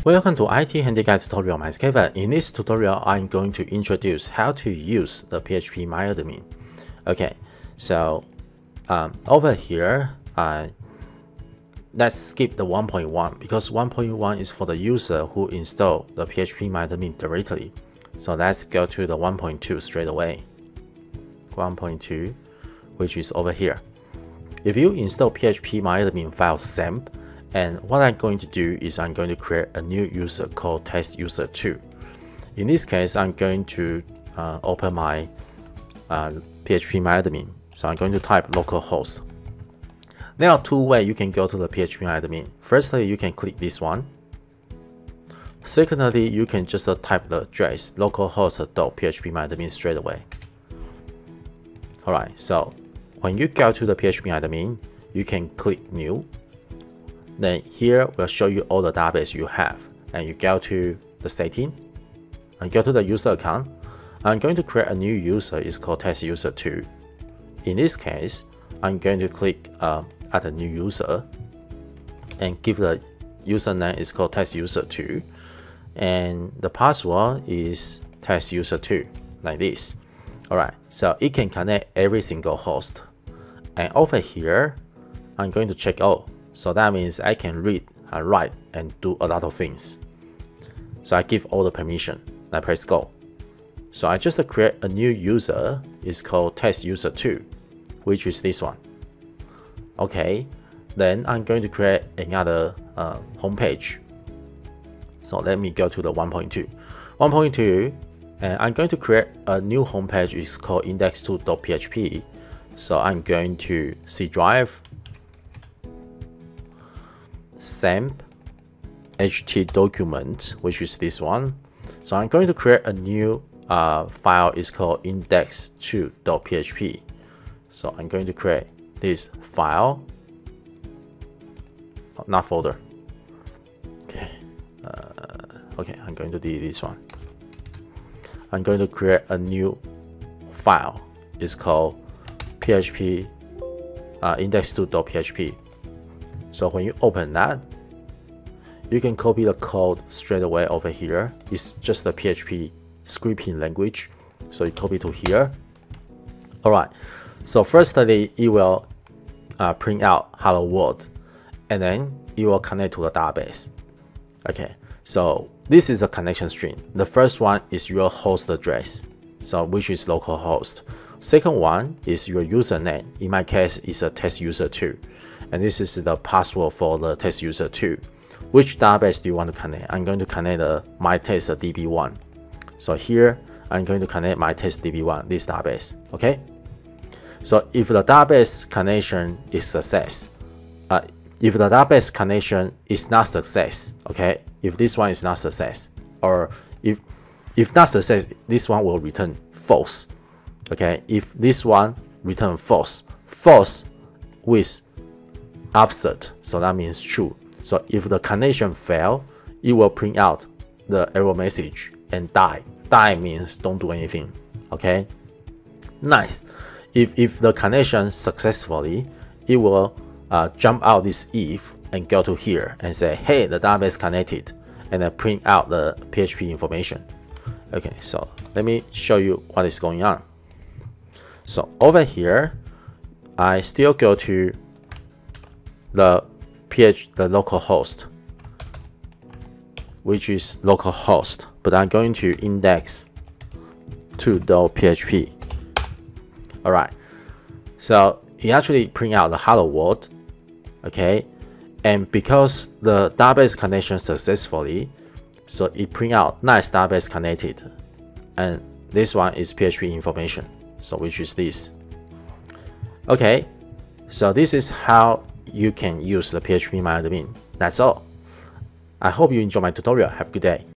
Welcome to IT Handy Guide tutorial. My name is Kevin. In this tutorial, I'm going to introduce how to use the PhpMyAdmin. Okay, so over here, let's skip the 1.1 because 1.1 is for the user who install the PhpMyAdmin directly. So let's go to the 1.2 straight away. 1.2, which is over here. If you install PhpMyAdmin file XAMPP, and what I'm going to do is I'm going to create a new user called test user 2. In this case, I'm going to open my PhpMyAdmin. So I'm going to type localhost. There are two ways you can go to the PhpMyAdmin. Firstly, you can click this one. Secondly, you can just type the address localhost.phpMyAdmin straight away. Alright, so when you go to the PhpMyAdmin, you can click new. Then here will show you all the database you have, and you go to the setting and go to the user account. I'm going to create a new user. It's called test user 2. In this case, I'm going to click add a new user and give the username is called test user 2, and the password is test user 2 like this. Alright, so it can connect every single host, and over here I'm going to check all. So that means I can read and write and do a lot of things. So I give all the permission. I press go. So I just create a new user. It's called test user 2, which is this one. Okay, then I'm going to create another homepage. So let me go to the 1.2. 1.2, and I'm going to create a new homepage. It's called index2.php. So I'm going to C drive, XAMPP ht document, which is this one. So I'm going to create a new file. It's called index2.php. So I'm going to create this file, not folder. Okay, okay, I'm going to delete this one. I'm going to create a new file. It's called php index2.php. So when you open that, you can copy the code straight away over here. It's just the PHP scripting language. So you copy to here. Alright, so firstly, it will print out hello world, and then it will connect to the database. Okay, so this is a connection string. The first one is your host address, so which is localhost. Second one is your username. In my case, it's a test user 2. And this is the password for the test user 2. Which database do you want to connect? I'm going to connect the mytest db1. So here, I'm going to connect mytest db1, this database. Okay. So if the database connection is success, if the database connection is not success, okay, if this one is not success, or if not success, this one will return false. Okay, if this one return false, false with absent, so that means true. So if the connection fail, it will print out the error message and die. Die means don't do anything. Okay, nice. If the connection successfully, it will jump out this if and go to here and say, hey, the database connected, and then print out the PHP information. Okay, so let me show you what is going on. So over here, I still go to the localhost, which is localhost, but I'm going to index2.php. Alright, so it actually print out the hello world. Okay, and because the database connection successfully, so it print out nice database connected, and this one is PHP information, so which is this. Okay, so this is how you can use the PhpMyAdmin. That's all. I hope you enjoy my tutorial. Have a good day.